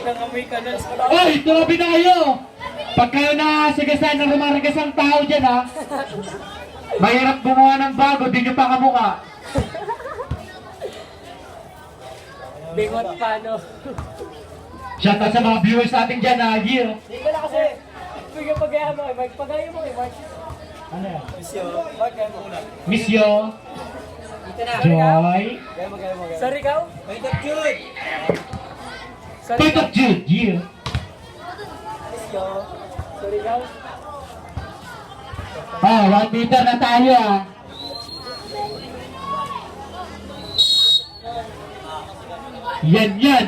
Nangamoy ka na. Oy, tumabi na kayo! Pag kayo na sigasan na rumaragas ang tao dyan ha, mahirap gumawa ng bago, di nyo pa kamukha. Bingot pa, no? Shoutout sa mga viewers natin dyan ha, year. Hindi ka na kasi. Bigyan pagaya mo, Mark. Pagaya mo kay Mark. Ano yan? Mark, gaya mo una. Miss you, Ito na. Joy, Gaya mo, gaya mo. Sorry, ikaw? Wait up, Jude! Sorry, Pick up Jude, year. Miss you. Sorry, ikaw? Oh, 1 meter na tayo ha. Yan.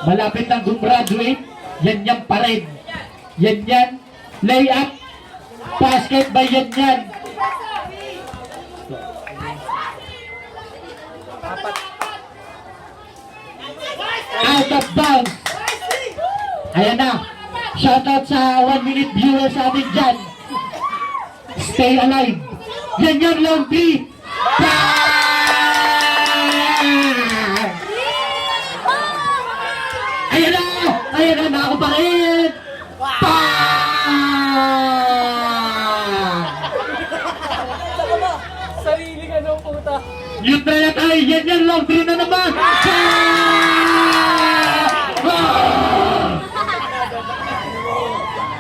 Malapit lang gumraduate. Yan pa rin. Yan. Lay up. Basket ba yan? Apat. Out of bounds. Ayan na. Shoutout sa 1 minute viewers sa atin dyan. Stay alive. Yan, long 3. Ayan na, ako pa rin. Sarili ka ng puta. Neutral na tayo. Yan, long 3 na naman.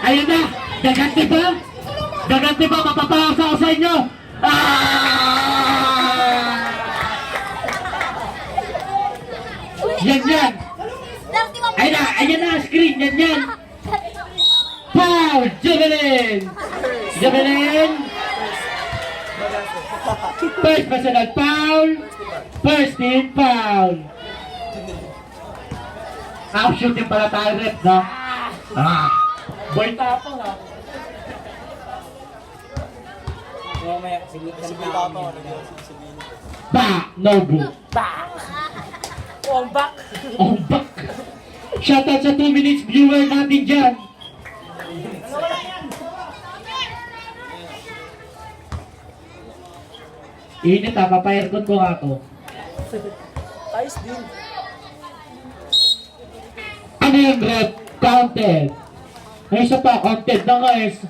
Ayan na, gaganti ba? Mapapawas ako sa inyo. Yan. Ayan na, screen, yan. Foul, Javelin. First personal foul. First team foul. Shooting pala tayo, rep, no? Boy tapang, ha? Mamaya, siglit ka na. No good. Back! Back! Shoutout sa 2 minutes viewer natin dyan. Init ha, papa-aircon ko nga to. Ayos din. Ano yung rep? Counted. May isa pa, counted na guys.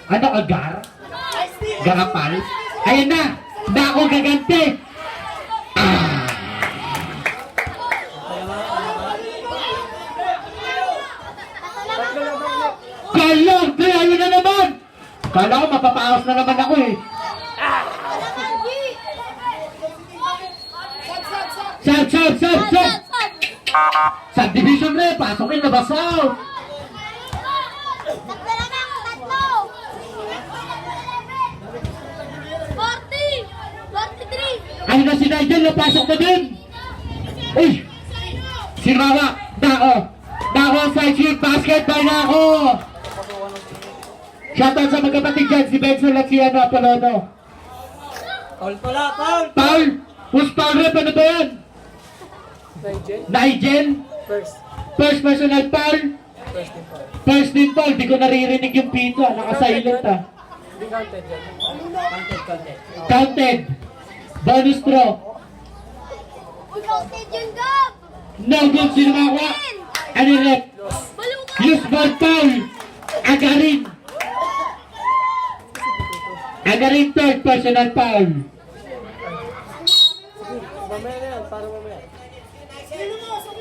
Ano, agar? Garapal? Ayan na! Na ako gaganti! Kalong! Ayun na naman! Kala ko mapapaos na naman ako eh. Sab! Subdivision re, pasokin na basaw! Ano na si Nigel, napasok na din! Uy! Sirawa! Dako side shoot, basket by Dako! Shoutout sa magkapatid dyan, si Benson at si Apolono. Foul pala, foul! Paul! Who's Paul rep? Ano ba yan? Nigel? First personal foul? First team foul. Di ko naririnig yung pito. Naka-silent ah. Hindi counted yan. Counted. Counted. Bonus throw. Counted yun, Gab! No good. Sino makakuha? Ano rep? Use ball foul. Agarin third personal foul. Mamaya na yan, para mamaya.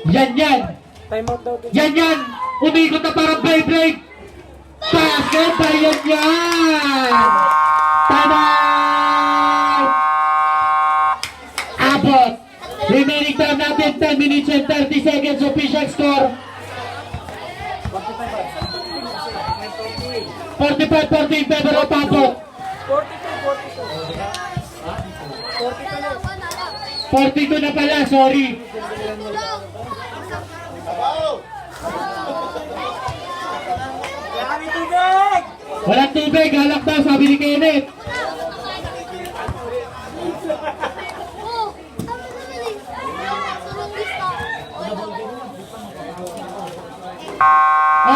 Yan. Time out daw. Yan. Umikot na parang Beyblade. Basket ba yan? Tama! Abot. Remaining time natin 10 minutes and 30 seconds. Official score 45-40 in favor of Abot. 42 na pala, sorry. Walang tubig, halak daw, sabi ni Kenneth.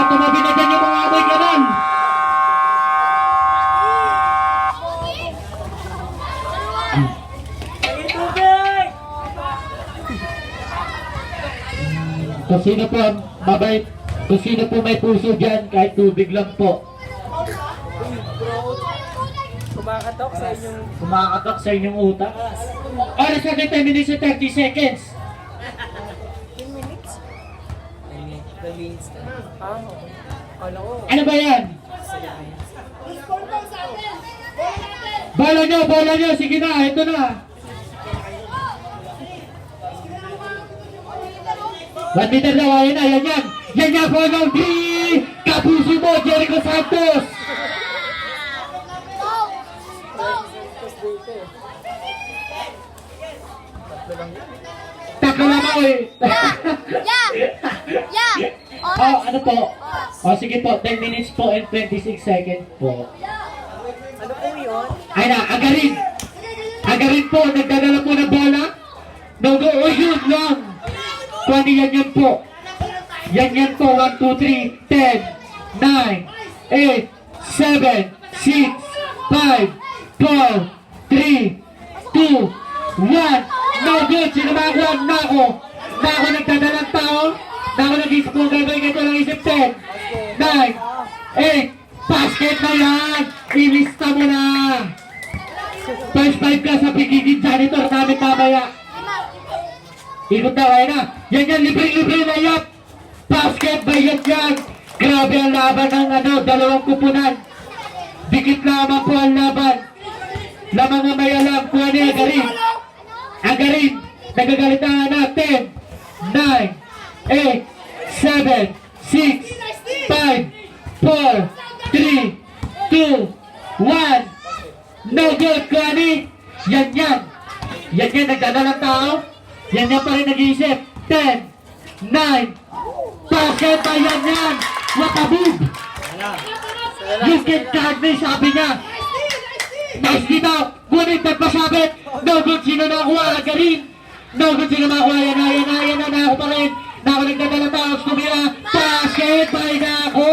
Tumabi na dyan yung mga amoy ganun. Kung sino po mabait, kung sino po may puso dyan, kahit tubig lang po. Kumakatok sa inyong... Kumakatok sa inyong utak. Oras natin 10 minutes and 30 seconds. 10 minutes? 10 minutes ka. Kala ko. Ano ba yan? Bola nyo, sige na, ito na. 1 meter daw, ayun na, yan yan. Yan yan po ng di Kapuso mo, Jericho Santos. Tatlo lang ako eh. Yeah! Oh, ano po? Oh, sige po, 10 minutes po and 26 seconds po. Ano po yun? Ay na, Agarin. Agarin po, nagdadala po ng bola. No go, oh yun lang. 20 yan po. Yan po, 1, 2, 3, 10, 9, 8, 7, 6, 5, 4, 3, 2, 1. No good, sinamakuha na ako. Na ako nagdadalang tao. Na ako nag-isip kong gagawin ito lang isip 10, 9, 8, basket na yan. Ilista mo na. First 5 ka sa pigiging janitor namin mamaya. Ikot daw, ayun na. Yan, libre na yap. Basket ba yan? Grabe ang laban ng dalawang kupunan. Dikit lamang po ang laban. Lamang nga may alam po ni Agarin. Agarin, nagagalit na 10, 9, 8, 7, 6, 5, 4, 3, 2, 1. No good, Kuani. Yan, nagdadalang tao. Yan pa rin nag-iisip. 10, 9, basket pa yan. What a move! You can guard me, sabi niya. Nice dito. Ngunit nagpasabit. No good, sino nakuha? Agarin. No good, sino nakuha? Yan na. Ako pa rin. Na ako nagdadalang tao. Sumira. Basket by na ako.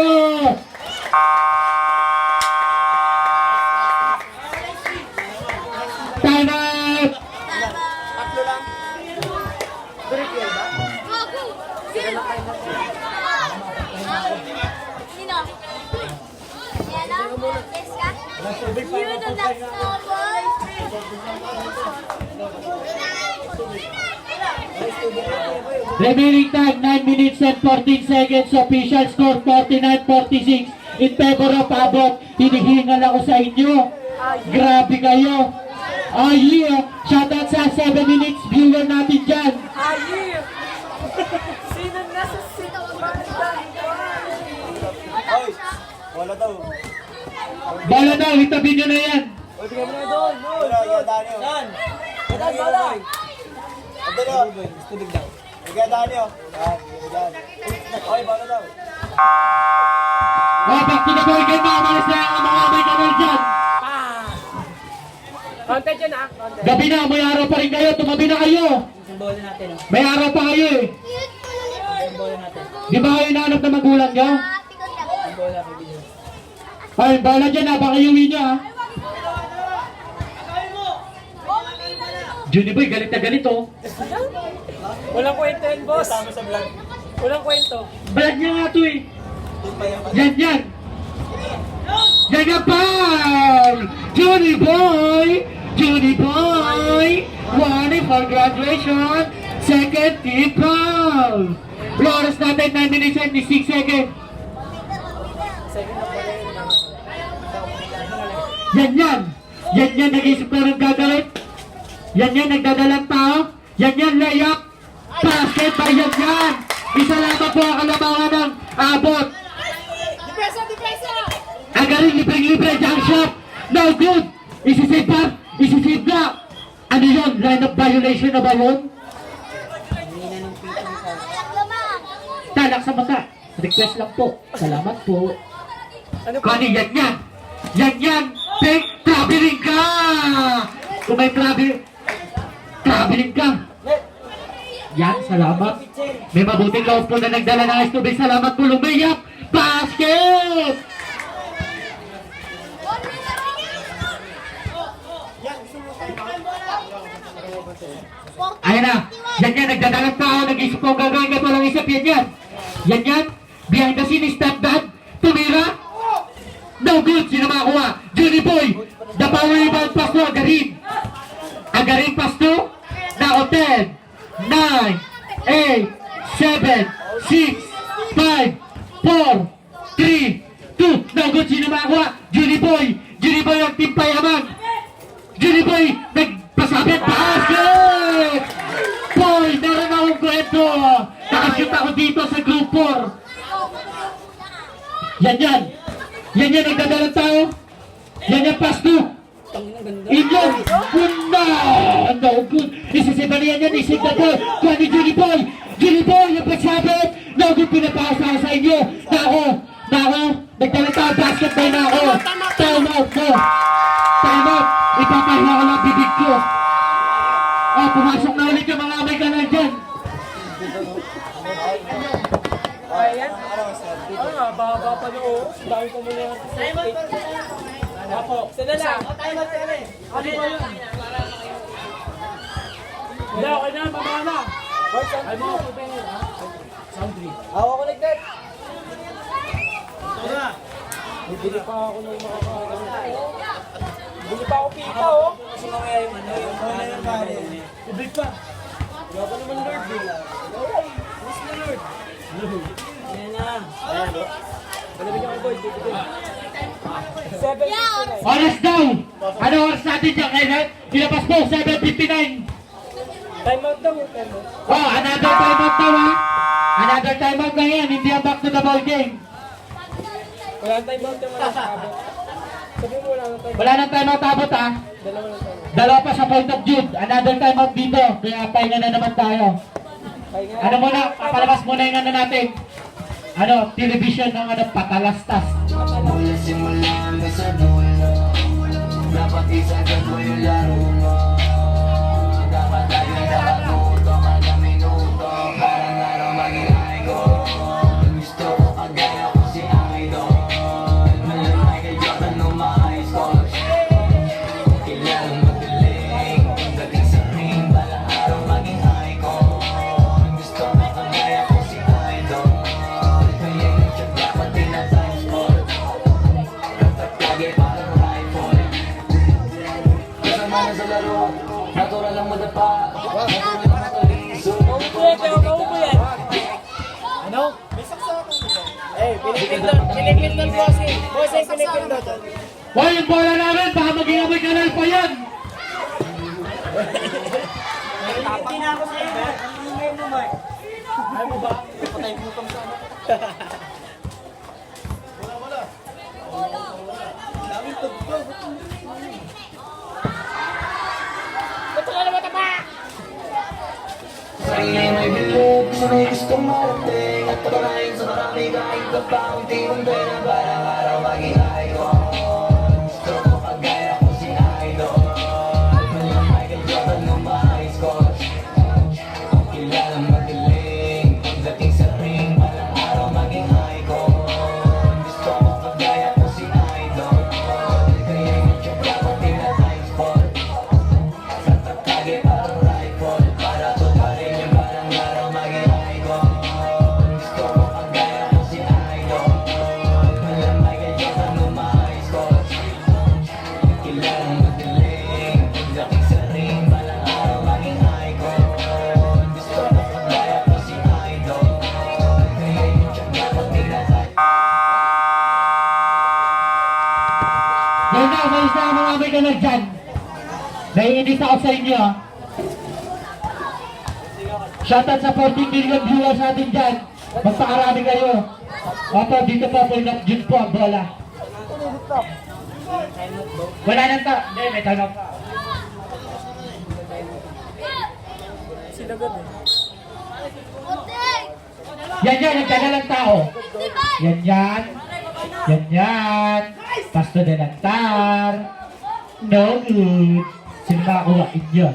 Time out! Tatlo lang. Break yun ba? Sino? Yan na? Yes ka? You do that snowball? Remaining time 9 minutes and 14 seconds. Official score 49-46 in favor of Abot. Hinihingal ako sa inyo. Grabe kayo. Shoutout sa 7 minutes viewer natin dyan. Ayir! Sino nasa Wala daw. Bala na, itabi nyo na yan. O, tingnan mo na doon. Wala, Daniel. Yan! Yan, bala! Andun o. Tubig daw. Ikaw, Daniel. Yan. Okay, wala daw. Back to the ball game na. Umalis na ang mga may kanal dyan. Content yun ah. Content. Gabi na, may araw pa rin kayo. Tumabi na kayo. Isang bola natin. May araw pa kayo eh. Isang bola natin. Di ba kayo inaanap na magulang nyo? Isang bola kay Bidyo. Ay, bala dyan ha. Baka iuwi nyo ha. Juni Boy, galit na galit oh. Walang kwento yun, boss. Kasama sa vlog. Walang kwento. Balag niya nga to eh. Yan. Yan nga foul! Juni Boy! One for graduation. Second team foul. Flores natin 9 minutes and 6 seconds. Second na pala yun. Yan, nag-isip ko ng gagalit. Yan, nagdadalang tao. Yan, layup. Basket by yan. Isa lamang po ang kalamangan ng Abot. Depresa! Agarin, libre, jump shot. No good. Isisave na. Ano yun? Line of violation na ba yun? Talak sa mata. Request lang po. Salamat po. Ano pa? Kani, yan. Big traveling ka. Kung may traveling ka. Yan, salamat. May mabuting loob po na nagdala ng ice tubig. Salamat po, lumayak. Basket! Yan, gusto mo tayo. Ayan na. Yan yan, nagdadalang tao, nag-isip ko ang gagawin ka palang isip. Yan yan. Yan yan. Behind the scene, step dad. Tumira. No good. Sino makakuha? Johnny Boy. The power rebound pass to Agarin. Agarin pass to. Now 10, 9, 8, 7, 6, 5, 4, 3, 2. No good. Sino makakuha? Johnny Boy. Johnny Boy ang team payaman. Johnny Boy. Nagpasabit. Pass. Good. Boy, meron akong kwento. Nakashoot ako dito sa group 4. Yan yan. Yan yan, nagdadalang tao. Yan yan, pass to. Inyong. Gunda. No good. Isisipa niyan yan, isip na po. Kuha ni Johnny Boy. Johnny Boy, yung pagsabit. No good, pinapasa sa inyo. Nako. Nagdalang tao, basket tayo na ako. Time out mo. Time out. Ipapahiya ko lang bibig ko. Oh, pumasok na ulit yung mga amay ka na dyan. Ayan. Baba pa yung oras. Dahil ko muna yung Apo, sana lang. Ano ba yun? Wala, okay na, baba na. Ay mo, sound 3. Ako connected. Bibili pa ako ng mga Bibili pa ako pita, oh. Kasi mamaya yung ano, yung mga yung pare. Bibili pa. Hindi ako naman Lord. Who's the Lord? Yan na. Palabigyan ko boy, dito. 7:59. Oras daw. Ano oras natin dyan, Kenneth? Ilabas mo, 7:59. Time out daw, time out. Oh, another timeout daw ha. Another timeout na yan, hindi ang back to the ball game. Wala time out yung mga sabot. Sabi mo wala nang time out. Wala nang timeout abot ha. Dalawa lang time out. Dalawa pa sa point of Jude. Another timeout dito. Kaya pahinga na naman tayo. Pahinga. Ano muna, papalabas muna yung ano natin. Ano, television ng ano, patalastas. Mula simula hanggang sa dulo, dapat isagad mo yung laro mo. Dapat tayo nakatuto kada minuto, parang araw maging idol. Gusto ko kagaya ko si Idol, malang Michael Jordan nung mga high school. Kailangan magaling, pagdating sa ring, balang araw maging icon. Gusto ko kagaya ko si Idol, kaya yung siya dapat tinatime sport. Lagi parang rifle. Kasama na sa laro, natural lang madapa. Natural lang mataliso. Kaupo yan. Ano? Eh, pinipindon ko kasi. Boss, ay pinipindon. Hoy, yung bola namin, baka maging amoy kanal pa yan. Tapang na ako sa'yo. Ayaw mo ba? Patay mo kang sana. Sarili may bilog, sanay gusto marating. At pagkain sa marami kahit ka pa unti mong pera, parang araw maging icon. Gusto ko kagaya ko si Idol, malang Michael Jordan nung mga high school. Kilalang magaling, pagdating sa ring, parang araw maging icon. Gusto ko kagaya ko si Idol, kaya yung siya dapat tinatime sport. Tatatagi parang rifle, para tuparin yung parang araw maging icon. Gusto ko kagaya ko si Idol, malang Michael Jordan nung mga high school. Kilalang magaling, pagdating sa ring, parang araw maging icon. Gusto ko kagaya ko si Idol, kaya yung siya dapat tinatime. Yan na, umalis na ang mga amay kanal dyan. Naiinis ako sa inyo ha. Shoutout sa 14 million viewers natin dyan. Magpakarami kayo. Opo, dito po, point of Jude po ang bola. Wala nang ta. Hindi, may tanong pa. Sinagot eh. Yan yan, nagdadalang tao. Yan yan. Yan yan. Pasto de lantar. No good. Sino makakuha? Inyo.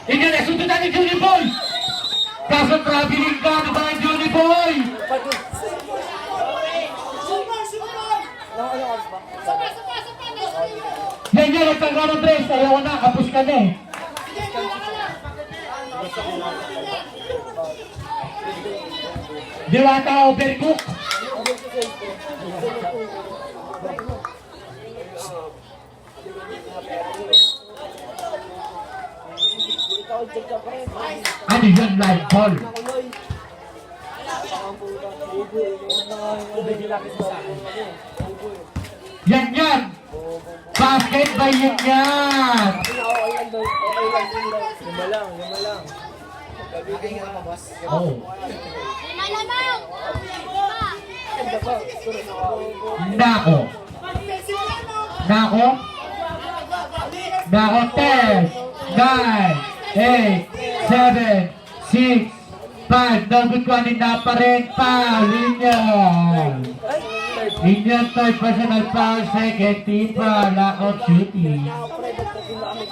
Inyo, nasundutan ni Johnny Boy. Kaso traveling ka, ano ba ang Johnny Boy? Yan yan, nagtangga ng dress. Ayaw na, kapos ka na eh. Diwata overcook. Ano yun, live ball? Yan yan! Basket ba yan yan? Lima lang. Oh. Malamang! Nako. Nako. Nako, 10, 9, 8, 7, 6, 5. No good one na pa rin. Foul. Inyan, third personal foul. Second team foul. Lockout shooting.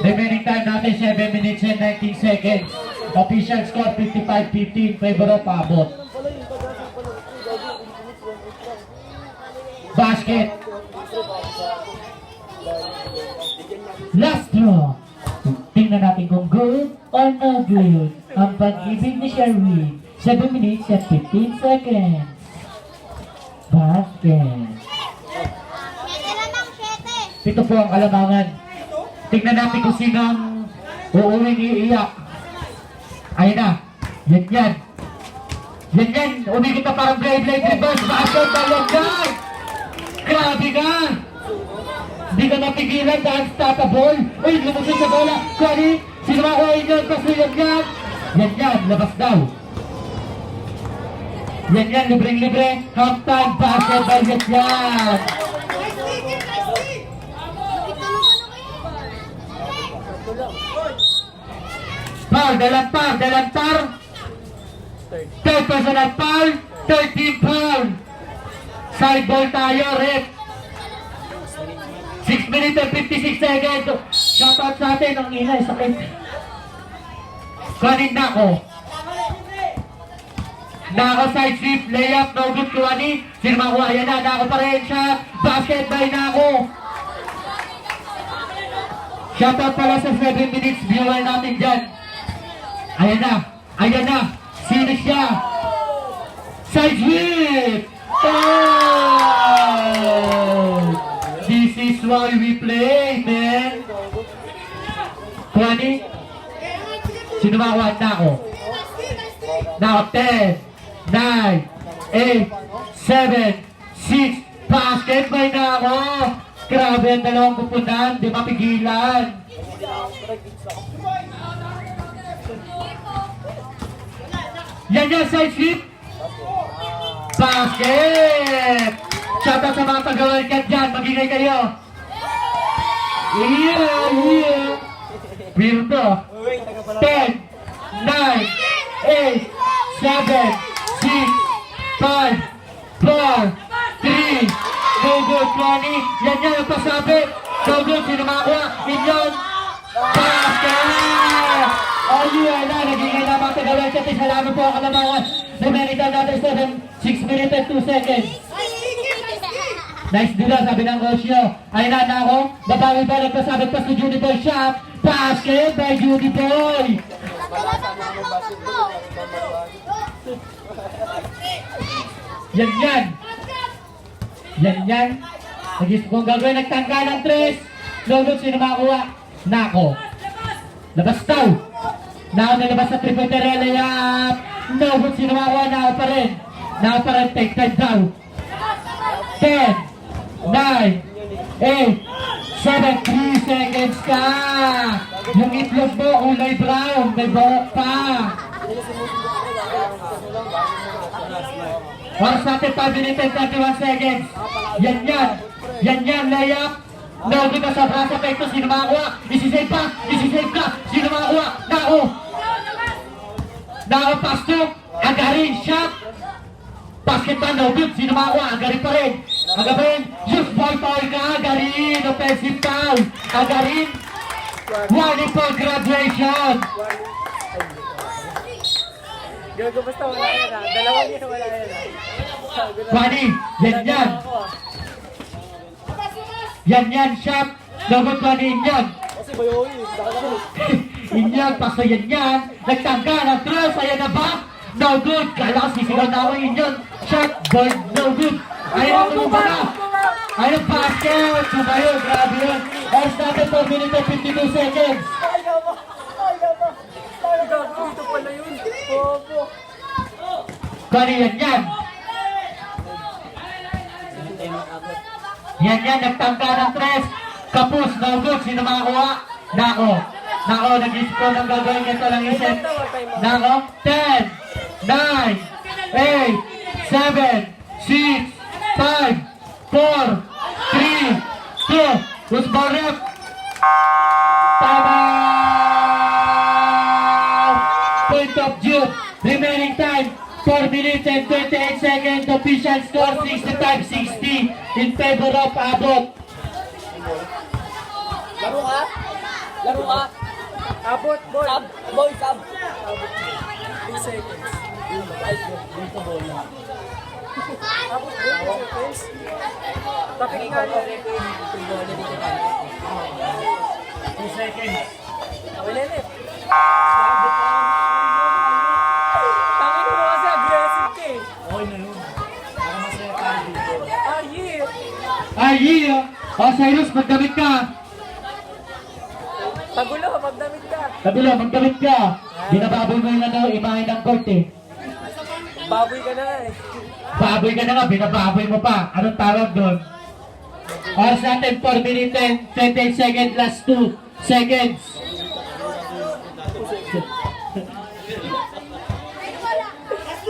Remaining time natin 7 minutes and 19 seconds. Official score 55-15. Favor of Abot. Basket. Last draw. Tingnan natin kung good or no good ang pag-ibig ni Sherwin. 7 minutes and 15 seconds. Basket. Siyete lamang, siyete. Ito po ang kalamangan. Tingnan natin kung sino ang uuwing iiyak. Ayun na. Yan yan. Yan yan. Umikot na parang blade reverse. Basket na yan yan. Grabe ka. Hindi ka napigilan dahil stop a ball. Uy, lumusot sa bola. Sorry. Sino makuhain yun? Kasi yan yan. Yan yan. Labas daw. Yan yan. Libreng-libre. Half-time. Basketball. Yan yan. Foul. Dalantar. Third personal foul. Third team foul. Side ball tayo. Rep. 6 minutes and 56 seconds. Shoutout sa atin. Ang ingay. Sakit. Kuhanin na ako. Nako side sweep. Layup. No good. Kuhanin. Sino makuha? Ayan na. Nako pa rin siya. Basket by Nako. Shoutout pala sa 7 minutes viewer natin dyan. Ayan na. Ayan na. Sino siya? Side sweep. Oh! This is why we play, man. Kuhanin. Sino makuha? Nako. Now 10, 9, 8, 7, 6. Basket by Nako. Grabe ang dalawang pupunan. Di mapigilan. Yan yan, side sweep. Basket. Shoutout sa mga pag-awal ka dyan. Magigay kayo. Yeah. Weirdo. 10, 9, 8, 7, 6, 5, 4, 3, no good, 20. Yan yan ang pasabi. No good, sino makakuha? Inyon. Basket! Oh yeah, na, nagigay na mga tagawal ka. Salamat po ang kalamangan. Remaining time natin 6 minutes and 2 seconds. Nice dila, sabi ng coach nyo. Ayun na ako. Babawi pa, nagpasabit pa si Judy Boy Shop. Basket by Judy Boy. Yan yan. Yan yan. Nag-isip kong gagawin, nagtangka ng 3. No good, sino makakuha? Nako. Labas daw. Nako nilabas sa triple layup. No good, sino makakuha? Nako pa rin. Nako pa rin, take time daw. 10, 9, 8, 7, 3 seconds ka. Yung itlog mo, kulay brown, may buhok pa. Oras natin 5 minutes and 31 seconds. Yan yan. Yan yan, layup. No good na sa braso pekto. Sino makakuha? Isisave pa. Isisave ka. Sino makakuha? Nako. Nako, pasok. Agarin, shot. Basket pa, no good. Sino makakuha? Agarin pa rin. Agarin. Use ball foul ka. Agarin. Offensive foul. Agarin. Warning for graduation. Gago, basta wala yan na. Dalawang yun, wala yan na. Wani, yan yan. Yan yan, shot. Dapat wani yan. Kasi bayo yun. Inyan, paso yan yan. Nagtangga ng 3. Ayan na ba? no good. Kala ko sisigaw na ako yun. Shot, ball, no good. Ayaw na tumumpa na. Ayaw basket. Sumayo, grabe yun. Oras natin 4 minutes and 52 seconds. Ito pala yun. Opo. Kani yan. Yan, nagtangka ng 3. Kapus, no good. Sino makakuha? Nako, nag-isip ko ng gagawin ito lang isip. Nako, 10, 9, 8, 7, 6, 5, 4, 3, 2, who's ball rep? Tama! Point of view. Remaining time, 4 minutes and 28 seconds. Official score, 65-60 in favor of Abot. Laro ka? Laro ka? Abot, boy. Sub, boy, sub. 3 seconds. Dito boy. Abot, boy. 2 seconds. Tapik nga lang. 2 seconds. Ulilit. Tangin mo kasi aggressive ka eh. Okay na yun. Para masaya tayo dito. Ah, yeah. Ay, Cyrus, magdamit ka. Pagulo, magdamit ka. Kabilo, magdamit ka. Binababoy mo yung imahe ng court eh. Baboy ka na nga eh. Baboy ka na nga, binababoy mo pa. Anong tawag doon? Oras natin, 4 minutes and 28 seconds, last 2 seconds.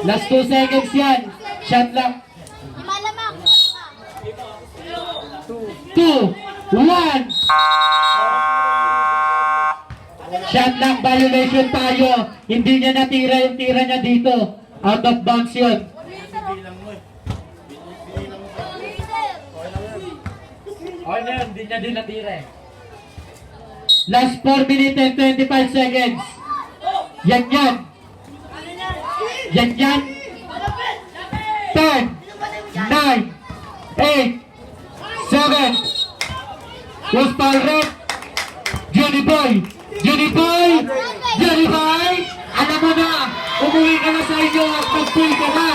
Last 2 seconds yan. Shot lang. Malamang. 2, 1. Shot lang, violation tayo. Hindi niya natira yung tira niya dito. Out of bounds yun. Okay na yun, hindi niya din natira eh. Last 4 minutes and 25 seconds. Yan. Yan. 10, 9, 8, 7. Who's ball rep? Johnny Boy! Alam mo na! Umuwi ka na sa inyo at mag-pull ka na!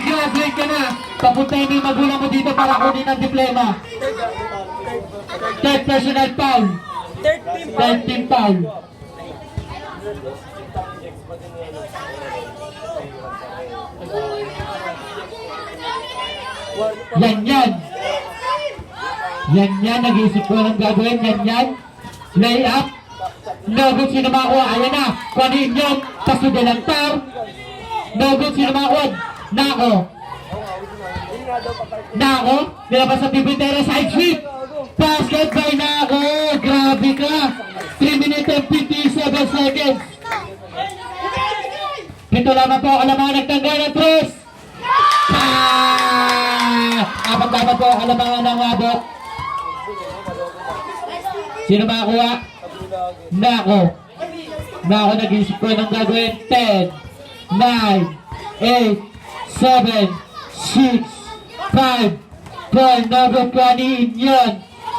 Graduate ka na! Papuntahin mo yung magulang mo dito para kunin ang diploma. Third personal foul. 13 foul. Yan, nag-iisip ko ng gagawin. Yan. Lay up. No good, sino makakuha? Ayan na. Kuhanin yun. Paso delantar. No good, sino makakuha? Nako. Nilabas sa Pipitera. Side sweep. Basket by Nako. Grabe ka. 3 minutes and 57 seconds. Ito lamang po. Alam mga nagtanggal ng 3. Apat dapat po. Alam mga nang Abot. Sino makakuha? Nako, nag-isip ko ng gagawin. 10, 9, 8, 7, 6, 5, 4, number 20,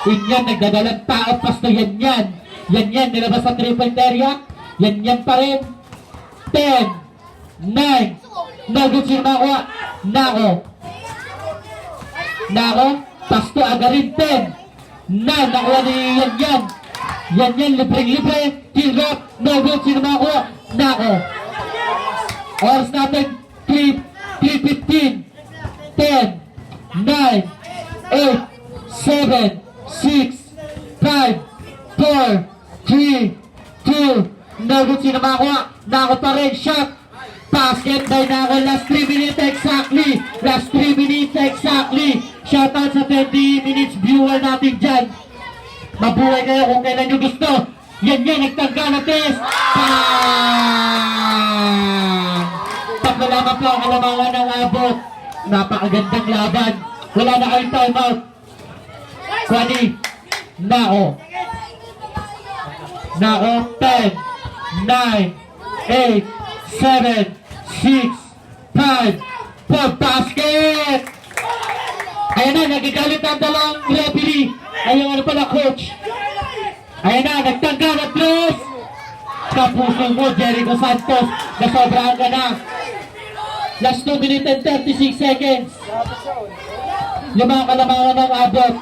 Inyan, nagdadalang tao, pasto, yan, nilabas sa triple area, yan pa rin. 10, 9, nagod, sino makakuha? Nako, pasto, agarin. 10, 9, nakuha ni yan, libre, kill-up, no good, sino makakuha? Nako. Oras natin, 3:15, 10, 9, 8, 7, 6, 5, 4, 3, 2, no good, sino makakuha? Nako pa rin, shot. Basket by Nako, last 3 minutes exactly. Shoutout sa 20 minutes viewer natin dyan. Mabuhay kayo kung kailan nyo gusto. Yan, nagtangga na test. Tatlo lamang po ang alamangan ng Abot. Napakagandang laban. Wala na kayong timeout. Kwani, Nako, 10, 9, 8, 7, 6, 5, 4, basket! Ayan na, nagigalit ang dalawang referee. Ayun, coach. Ayan na, nagtangga na 3. Kapuso mo, Jericho Santos. Nasobrahan ka na. Last 2 minutes and 36 seconds. Yung mga kalamangan ng abot.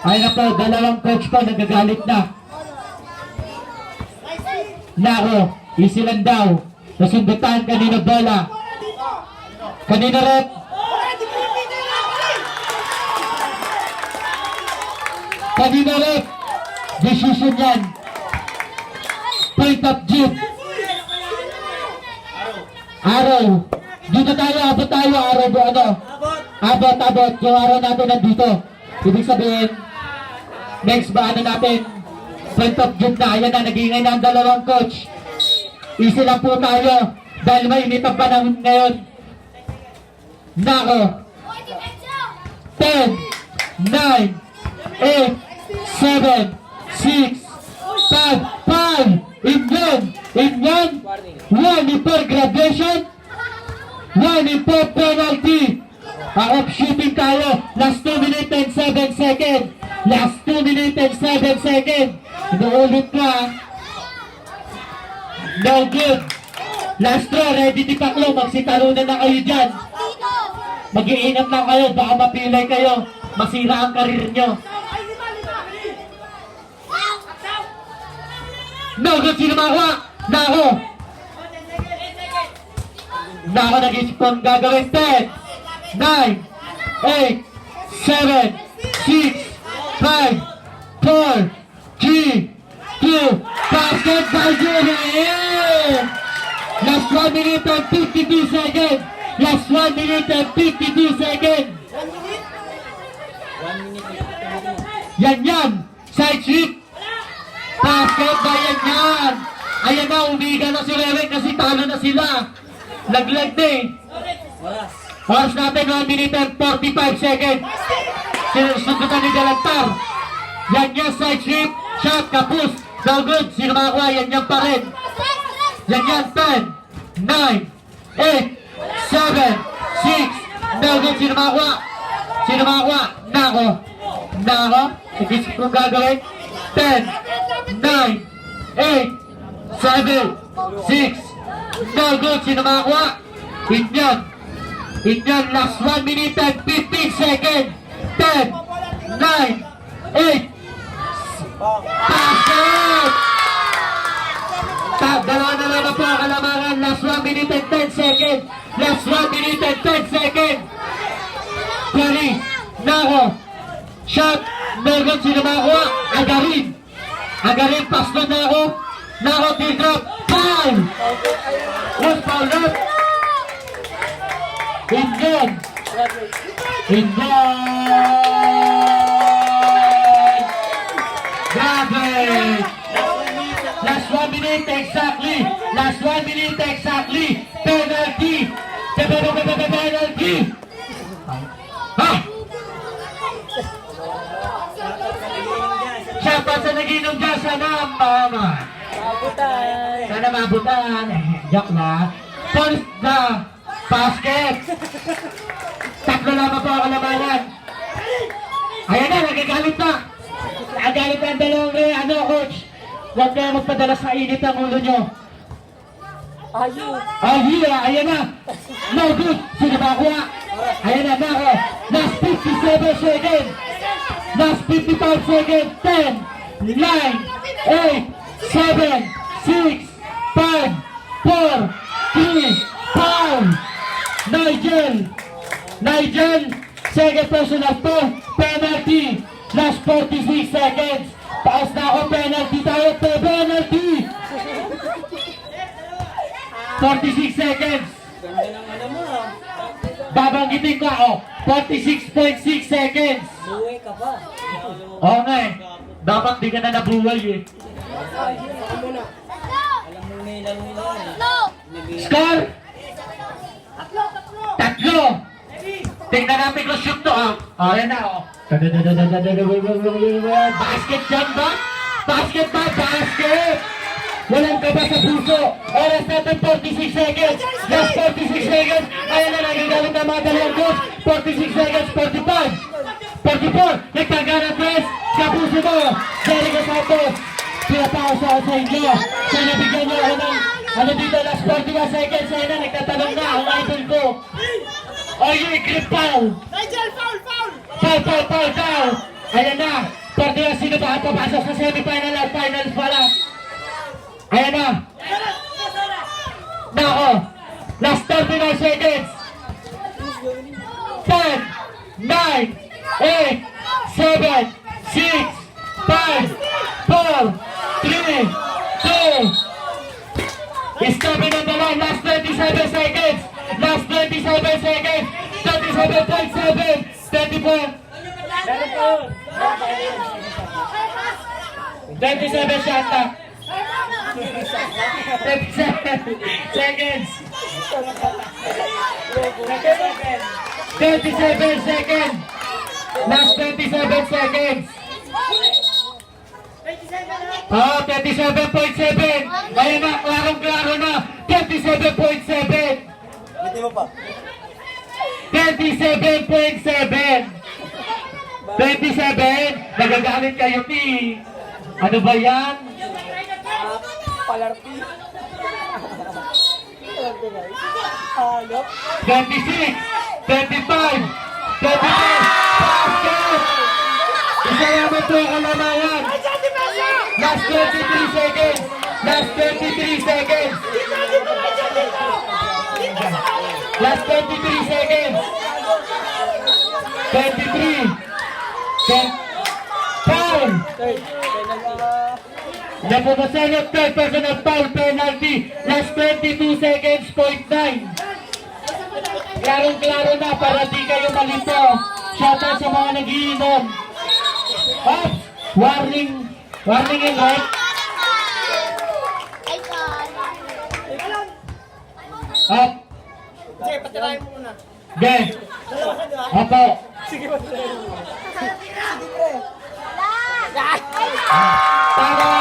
Ay na po, dalawang coach pa nagagalit na. Nako, easy lang daw. Nasundutan kanina bola. Kanina rep. Kanina rep. Decision yan. Point of jeep. Araw. Dito tayo, abot tayo. Araw ba ano? Abot. Yung araw natin nandito. Ibig sabihin, next ba ano natin? Point of jeep na. Ayan na, nag-iingay na ang dalawang coach. Easy lang po tayo. Dahil may init ang panahon ngayon. Nako. 10, 9, 8, 7, 6, 5, 5. Inyon. 1 for graduation. 1 for penalty. Off shooting tayo. Last 2 minutes and 7 seconds. Last 2 minutes and 7 seconds. Inuulit ko ha. No good. Last draw, ready di Paklo. Magsitalunan na kayo dyan. Mag-iingat lang kayo. Baka mapilay kayo. Masira ang karir nyo. No good. Sino makuha? Nako. Nako, nag-isip kong gagawin. 10, 9, 8, 7, 6, 5, 4, 3, 2, basket by Julian! Last 1 minute and 52 seconds! Last 1 minute and 52 seconds! Yan! Side sweep! Basket by yan! Ayan na, umiga na si Rewek kasi talo na sila! Laglag na eh! Oras natin 1 minute and 45 seconds! Sinusundutan ni Galantar! Yan, side sweep! Shot, kapus! No good! Sino makakuha? Yan pa rin! Yan, 10, 9, 8, 7, 6, no good! Sino makakuha? Nako! Nag-isip kong gagawin. 10, 9, 8, 7, 6, no good! Sino makakuha? Inyan, last 1 minute and 15 seconds. 10, 9, 8, basket! Dalawa na lang po ang kalamangan. Last 1 minute and 10 seconds. Last 1 minute and 10 seconds. Query. Nako. Shot. No good. Sino makakuha? Agarin. Pass na Nako. Nako. Teardrop. Foul. Was foul up. Inyan. Grabe. Last 1 minute exactly. Penalty. Penalty. Ha? Siya pa sa naginom dyan. Sana mabutan. Joke na. First na basket. Tatlo lamang po ang kalamangan. Ayan na, nagagalit na. Nagagalit na ang dalawang coach. Huwag kayo magpadala sa init ang ulo nyo. Ayan na. No good. Sino makakuha? Ayan na, Nako. Last 57 seconds. Last 55 seconds. 10, 9, 8, 7, 6, 5, 4, 3, foul. Nigel. Second personal to. Penalty. Last 46 seconds. Paus na ako, penalty tayo. Penalty. 46 seconds. Babanggitin ko ako. 46.6 seconds. Buhay ka pa. Oo nga eh. Dapat di ka na nabuhay eh. Alam mo may laro nila. Score! Tatlo! Tingnan natin kung shoot to ah. Ayan na oh. Basket dyan ba? Basket! Walang kaba sa puso. Oras natin 46 seconds. Last 46 seconds. Ayan na, nagagalit na mga dalawang goals. 46 seconds, 45. 44. Nagtaga na press. Kapuso mo. Jericho Santos, pinapausa ako sa inyo. So nabigyan niyo ako ng ano dito, last 41 seconds. Ayun na, nagtatanong na ang idol ko. Are you a grip foul? Nigel, foul! Foul! Ayan na. Pwede na sino ba ang papasok sa semifinal at finals pala? Ayan na. Nako. Last 39 seconds. 10, 9, 8, 7, 6, 5, 4, 3, 2. Stop it on the line. Last 27 seconds. Last 27 seconds. 37.7. 34. 27 shot na. 37 seconds. 37 seconds. Last 27 seconds. 37.7. Ayun na, klarong-klaro na. 37.7. Hindi mo pa. 37.7. 27. Nagagalit kayo, P. Ano ba yan? Palarpi. 26, 25, 25, basket! Isa naman po ang kalamayan. Last 23 seconds. Last 23 seconds. Last 23 seconds. 23. Foul! Napumasan of third personal foul penalty. Last 22 seconds, point 9. Klarong-klaro na para di kayo malito. Shoutout sa mga nagiinom. Up! Warning and right. Up! Sige, patirahin mo muna. Then. Apo. Sige, patirahin mo muna. Tara!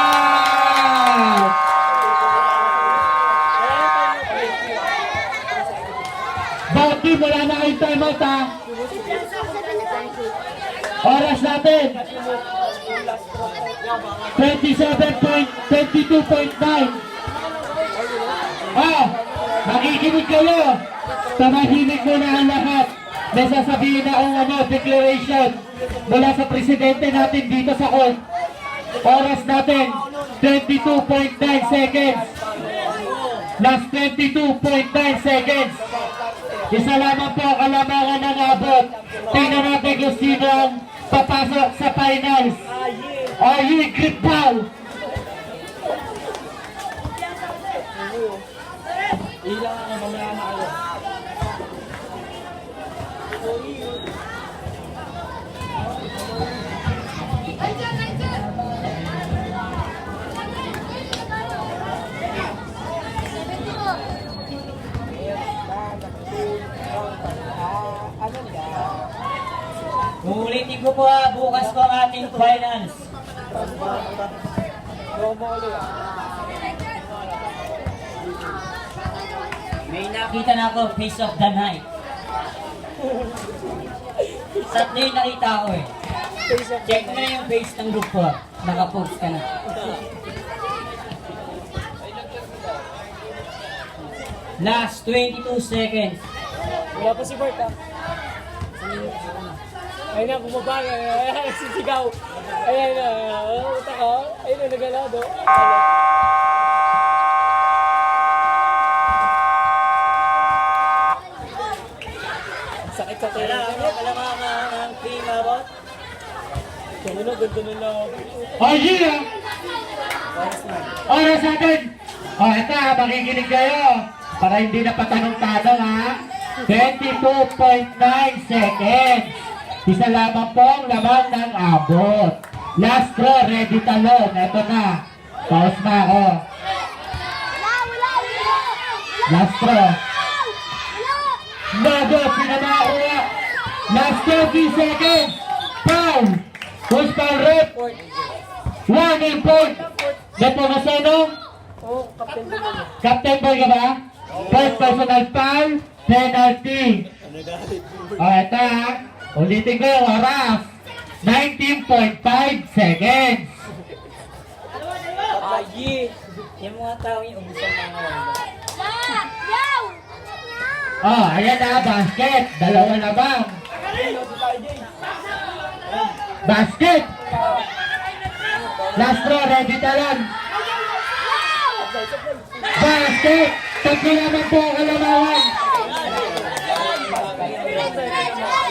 Baki, wala na kayong timeout ha. Oras natin. 22.9. Makikinig kayo. Tumahimik mo na ang lahat. May sasabihin na ang declaration mula sa presidente natin dito sa court. Oras natin, 22.9 seconds. Last 22.9 seconds. Isa lamang po ang kalamangan ng abot. Tingnan natin kung sino ang papasok sa finals. Are you a grip ball? Ilang ang mamaya na kayo. Uulitin ko po bukas po ang ating finals. May nakita na ako, face of the night. Saturday yung nakita ko eh. Check mo na yung face ng group ko. Nakapost ka na. Last 22 seconds. Wala pa si Bert ha. Ayun na, bumaba nga. Ayun, nagsisigaw. Ayun na, utak ka. Ayun na, nagalado. Sakit sa tayo. Wala mga team about. Ganda na lang. Oh yeah! Oras natin! Oh, ito ha, makikinig kayo. Para hindi na patanong-tanong ha. 22.9 seconds. Isa lamang po ang lamang ng abot. Last throw, ready talon. Ito na. Pause na ako. Last throw. Bago, pinamakuha. Last 30 seconds. Foul. Who's foul rep? Warning point. Nepomaseno? Oo, kapten mo na. Captain boy ka ba? First personal foul, penalty. O, ito ha. Ulitin ko yung oras. 19.5 seconds. Ayi. Yung mga tao yung ubusan ng mga Yow! Oh, ayan na, basket. Dalawa na bang? Basket. Last throw, ready talon. Basket. Tatlo naman po ang kalamangan.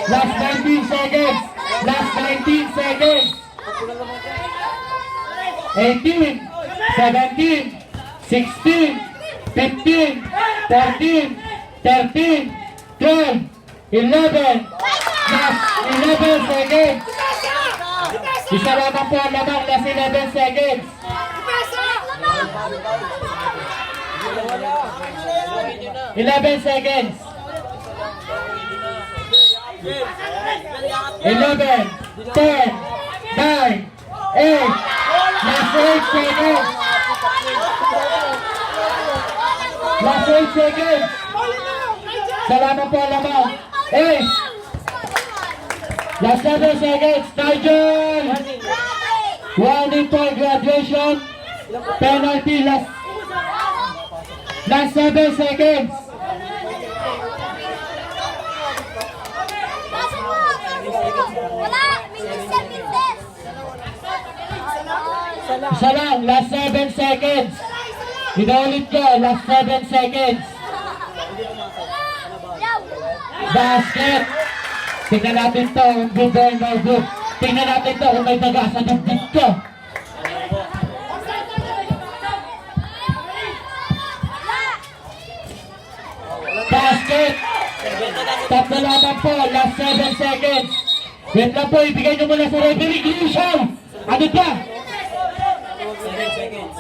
Last 19 seconds. Last 19 seconds. 18, 17, 16, 15, 14, 13, 12, 11, last 11 seconds. Isa lamang po ang lamang, last 11 seconds. 11 seconds. 11, 10, 9, 8, last 8 seconds. Last 8 seconds. Salamat po lamang. 8, last 7 seconds. Nigel! 1 point graduation. Penalty last 7 seconds. Wala! Minister Mindes! Isa lang, last 7 seconds. Pinaulit ko, last 7 seconds. Yow! Basket. Tingnan natin to, good or no good. Tingnan natin to kung may daga sa dibdib ko. Basket. Tatlo lamang po, last 7 seconds. Wait lang po, ibigay nyo muna sa referee. Ilusaw! Ano ba?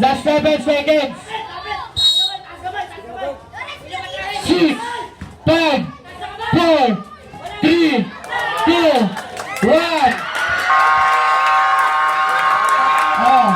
Last 7 seconds. 6, 5, 4, 3, 2, 1. Oh.